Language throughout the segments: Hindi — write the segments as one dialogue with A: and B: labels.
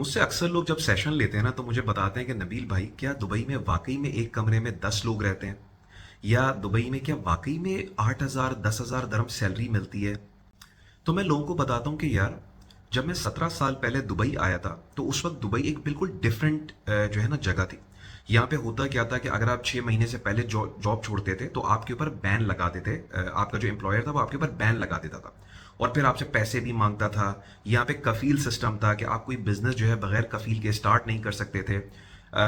A: मुझसे अक्सर लोग जब सेशन लेते हैं ना तो मुझे बताते हैं कि नबील भाई क्या दुबई में वाकई में एक कमरे में 10 लोग रहते हैं या दुबई में क्या वाकई में 8,000 10,000 दरम सैलरी मिलती है। तो मैं लोगों को बताता हूँ कि यार जब मैं 17 साल पहले दुबई आया था तो उस वक्त दुबई एक बिल्कुल डिफरेंट जो है ना जगह थी। यहाँ पे होता क्या था कि अगर आप 6 महीने से पहले जॉब छोड़ते थे तो आपके ऊपर बैन लगा देते, आपका जो एम्प्लॉयर था वो आपके ऊपर बैन लगा देता था और फिर आपसे पैसे भी मांगता था। यहाँ पे कफील सिस्टम था कि आप कोई बिजनेस जो है बगैर कफील के स्टार्ट नहीं कर सकते थे।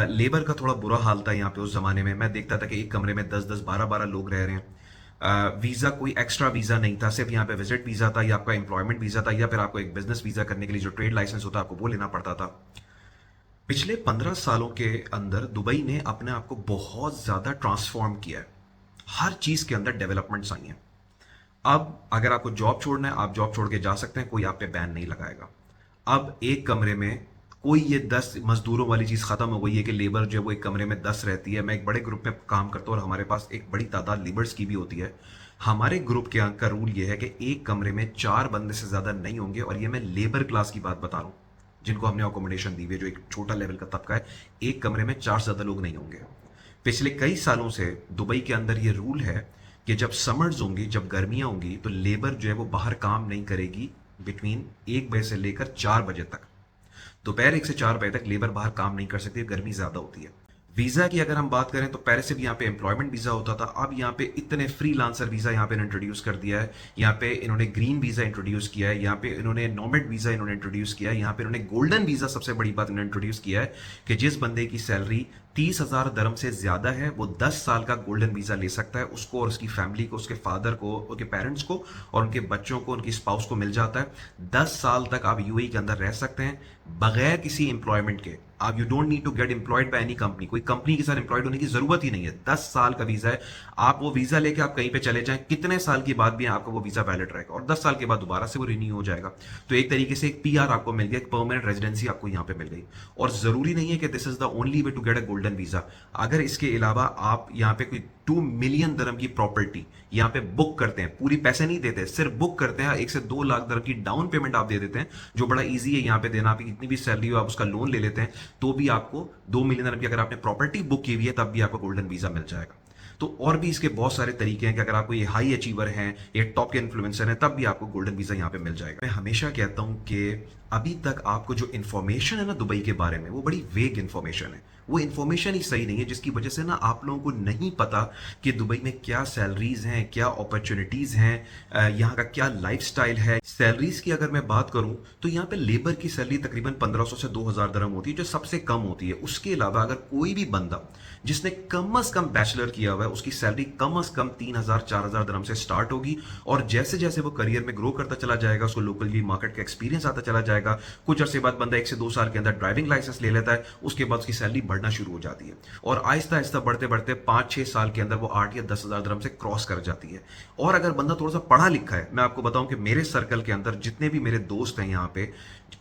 A: लेबर का थोड़ा बुरा हाल था यहाँ पे उस जमाने में। मैं देखता था कि एक कमरे में 10-10 12-12 लोग रह रहे हैं। वीज़ा कोई एक्स्ट्रा वीज़ा नहीं था, सिर्फ यहाँ पे विजिट वीज़ा था या आपका एम्प्लॉयमेंट वीज़ा था या फिर आपको एक बिजनेस वीज़ा करने के लिए जो ट्रेड लाइसेंस होता है आपको वो लेना पड़ता था। पिछले 15 सालों के अंदर दुबई ने अपने आप को बहुत ज़्यादा ट्रांसफॉर्म किया है। हर चीज़ के अंदर डेवलपमेंट्स आई हैं। अब अगर आपको जॉब छोड़ना है आप जॉब छोड़ के जा सकते हैं, कोई आप पे बैन नहीं लगाएगा। अब एक कमरे में कोई ये 10 मजदूरों वाली चीज़ खत्म हो गई है कि लेबर जो है वो एक कमरे में 10 रहती है। मैं एक बड़े ग्रुप में काम करता हूँ और हमारे पास एक बड़ी तादाद लेबर्स की भी होती है। हमारे ग्रुप के का रूल ये है कि एक कमरे में 4 बंदे से ज़्यादा नहीं होंगे और ये मैं लेबर क्लास की बात बता रहा हूँ जिनको हमने अकोमोडेशन दी हुई है, जो एक छोटा लेवल का तबका है। एक कमरे में 4 से ज़्यादा लोग नहीं होंगे। पिछले कई सालों से दुबई के अंदर ये रूल है कि जब समर्स होंगी, जब गर्मियां होंगी तो लेबर जो है वो बाहर काम नहीं करेगी बिटवीन 1 बजे से लेकर 4 बजे तक। दोपहर 1 से 4 बजे तक लेबर बाहर काम नहीं कर सकती, गर्मी ज्यादा होती है। वीजा की अगर हम बात करें तो पहले से भी यहाँ पे एम्प्लॉयमेंट वीजा होता था, अब यहाँ पे इतने फ्रीलांसर वीजा यहाँ पे इंट्रोड्यूस कर दिया है। यहाँ पे इन्होंने ग्रीन वीजा इंट्रोड्यूस किया है, यहाँ पे इन्होंने नॉमेड वीजा इन्होंने इंट्रोड्यूस किया है, यहाँ पे इन्होंने गोल्डन वीजा सबसे बड़ी बात इन्होंने इंट्रोड्यूस किया है कि जिस बंदे की सैलरी 30,000 दरम से ज्यादा है वो 10 साल का गोल्डन वीजा ले सकता है। उसको और उसकी फैमिली को, उसके फादर को, उनके पेरेंट्स को और उनके बच्चों को, उनकी स्पाउस को मिल जाता है। 10 साल तक आप यूएई के अंदर रह सकते हैं बगैर किसी एम्प्लॉयमेंट के। आप you don't need to get employed by any company, कोई कंपनी के साथ एम्प्लॉयड होने की जरूरत ही नहीं है। 10 साल का वीजा है। आप वो वीजा लेके आप कहीं पे चले जाएं, कितने साल की बाद भी आपका वो वीजा वैलिड रहेगा और 10 साल के बाद दोबारा से वो रिन्यू हो जाएगा। तो एक तरीके से एक पीआर आपको मिल गया, एक परमानेंट रेजिडेंसी आपको यहाँ पे मिल गई। और जरूरी नहीं है कि this is the only way to get a golden visa. अगर इसके अलावा आप यहाँ पे कोई 2 मिलियन दरम की प्रॉपर्टी यहाँ पे बुक करते हैं, पूरी पैसे नहीं देते, सिर्फ बुक करते हैं, 1 से 2 लाख दरम की डाउन पेमेंट आप दे देते हैं, जो बड़ा इजी है यहाँ पे देना। आपकी कितनी भी सैलरी हो आप उसका लोन ले लेते हैं तो भी आपको 2 मिलियन दरम की अगर आपने प्रॉपर्टी बुक की हुई है तब भी आपको गोल्डन वीजा मिल जाएगा। तो और भी इसके बहुत सारे तरीके हैं कि अगर आपको ये हाई अचीवर हैं, ये टॉप के इन्फ्लुएंसर हैं, तब भी आपको गोल्डन वीजा यहाँ पे मिल जाएगा। मैं हमेशा कहता हूँ कि अभी तक आपको जो इन्फॉर्मेशन है ना दुबई के बारे में वो बड़ी वेग इन्फॉर्मेशन है। वो इन्फॉर्मेशन ही सही नहीं है जिसकी वजह से ना आप लोगों को नहीं पता कि दुबई में क्या सैलरीज हैं, क्या अपॉर्चुनिटीज हैं, यहाँ का क्या लाइफस्टाइल है। सैलरीज की अगर मैं बात करूं तो यहाँ पे लेबर की सैलरी तकरीबन 1500 से 2000 दरम होती है, जो सबसे कम होती है। उसके अलावा अगर कोई भी बंदा जिसने कम से कम बैचलर किया हुआ है उसकी सैलरी कम से कम 3000-4000 दरम से स्टार्ट होगी। और जैसे जैसे वो करियर में ग्रो करता चला जाएगा, उसको लोकल भी मार्केट का एक्सपीरियंस आता चला जाएगा, कुछ अरसे बाद बंदा 1 से 2 साल के अंदर ड्राइविंग लाइसेंस ले लेता है, उसके बाद उसकी सैलरी बढ़ना शुरू हो जाती है और आहिस्ता आहिस्ता बढ़ते बढ़ते 5-6 साल के अंदर वो 8 या 10,000 दरम से क्रॉस कर जाती है। और अगर बंदा थोड़ा सा पढ़ा लिखा है, मैं आपको बताऊं कि मेरे सर्कल के अंदर जितने भी मेरे दोस्त हैं यहाँ पे,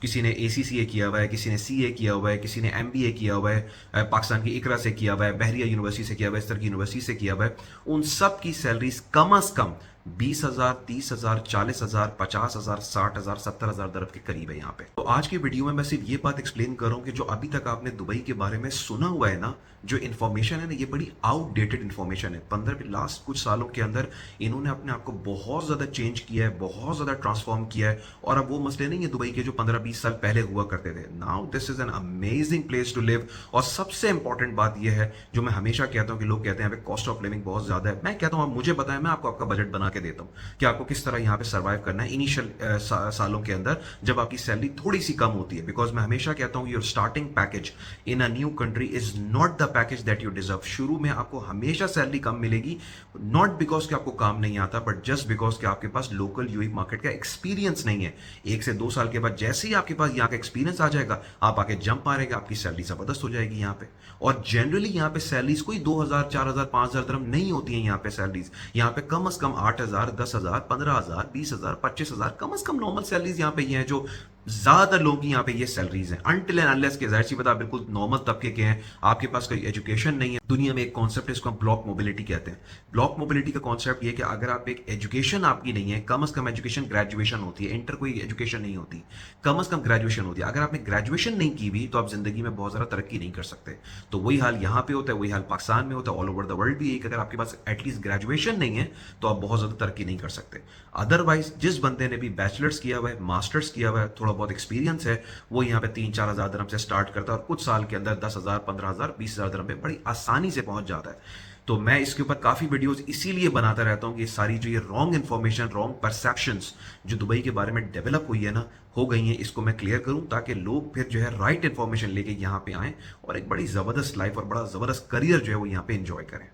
A: किसी ने ACCA किया हुआ है, किसी ने CA किया हुआ है, किसी ने MBA किया हुआ है, पाकिस्तान की इकरा से किया हुआ है, बहरिया यूनिवर्सिटी से किया हुआ है, इस तरह की यूनिवर्सिटी से किया हुआ है, उन सब की सैलरीज कम से कम 20,000, 30,000, 40,000, 50,000, 60,000, 70,000 दरम के करीब है यहाँ पे। तो आज की वीडियो में मैं सिर्फ ये बात एक्सप्लेन कर रहा हूँ कि जो अभी तक आपने दुबई के बारे में सुना हुआ है ना, जो इन्फॉर्मेशन है ना, ये बड़ी आउटडेटेड इन्फॉर्मेशन है। लास्ट कुछ सालों के अंदर इन्होंने अपने आप को बहुत ज्यादा चेंज किया है, बहुत ज्यादा ट्रांसफॉर्म किया है और अब वो मसले नहीं है दुबई के जो 15-20 साल पहले हुआ करते थे। Now this is an amazing place to live. और सबसे इंपॉर्टेंट बात यह है जो मैं हमेशा कहता हूँ कि लोग कहते हैं यहाँ पे कॉस्ट ऑफ लिविंग बहुत ज्यादा है। मैं कहता हूँ आप मुझे बताएं, मैं आपको आपका बजट बना के देता हूँ कि आपको किस तरह यहाँ पे सर्वाइव करना है इनिशियल सालों के अंदर जब आपकी सैलरी थोड़ी सी कम होती है। बिकॉज मैं हमेशा कहता हूँ your starting package in a new country is not the package that you deserve. शुरू में आपको हमेशा सैलरी कम मिलेगी, नॉट बिकॉज कि आपको काम नहीं आता बट जस्ट बिकॉज कि आपके पास लोकल यूएई मार्केट का एक्सपीरियंस नहीं है। 1 से 2 साल के बाद जैसे ही आपके पास यहाँ का एक्सपीरियंस आ जाएगा, आप आके जंप मारेगा, आपकी सैलरी जबरदस्त हो जाएगी यहाँ पे। और जनरली यहाँ पे सैलरीज कोई 2,000, 4,000, 5,000 दरम नहीं होती है यहाँ पे सैलरीज। यहाँ पे कम से कम 8,000, 10,000, 15,000, 20,000, 25,000 कम से कम नॉर्मल सैलरीज यहाँ पे ये हैं जो ज्यादातर लोगों की यहाँ पे ये सैलरीज हैं अनटिल एंड अनलेस के, जाहिर सी बात, आप बिल्कुल नॉर्मल तबके के हैं, आपके पास कोई एजुकेशन नहीं है। दुनिया में एक कॉन्सेप्ट है, इसको हम ब्लॉक मोबिलिटी कहते हैं। ब्लॉक मोबिलिटी का कॉन्सेप्ट ये है कि अगर आप एक एजुकेशन आपकी नहीं है, कम से कम एजुकेशन ग्रेजुएशन होती है, इंटर कोई एजुकेशन नहीं होती, कम से कम ग्रेजुएशन होती है। अगर आपने ग्रेजुएशन नहीं की हुई तो आप जिंदगी में बहुत ज्यादा तरक्की नहीं कर सकते। तो वही हाल यहाँ पे होता है, वही हाल पाकिस्तान में होता है, ऑल ओवर द वर्ल्ड भी एक, अगर आपके पास एटलीस्ट ग्रेजुएशन नहीं है तो आप बहुत ज्यादा तरक्की नहीं कर सकते। अदरवाइज जिस बंदे ने भी बैचलर्स किया हुआ है, मास्टर्स किया हुआ है, थोड़ा बहुत एक्सपीरियंस है, वो यहाँ पे 3-4 हज़ार दरम से स्टार्ट करता है और कुछ साल के अंदर 10,000, 15,000, 20,000 दरम पे बड़ी आसानी से पहुंच जाता है। तो मैं इसके ऊपर काफ़ी वीडियोस इसीलिए बनाता रहता हूँ कि सारी जो ये रॉन्ग इन्फॉर्मेशन, रॉन्ग परसेप्शंस जो दुबई के बारे में डेवलप हुई है ना, हो गई हैं, इसको मैं क्लियर करूँ ताकि लोग फिर जो है राइट इन्फॉर्मेशन लेके यहाँ पे आएँ और एक बड़ी ज़बरदस्त लाइफ और बड़ा ज़बरदस्त करियर जो है वो यहाँ पे इंजॉय करें।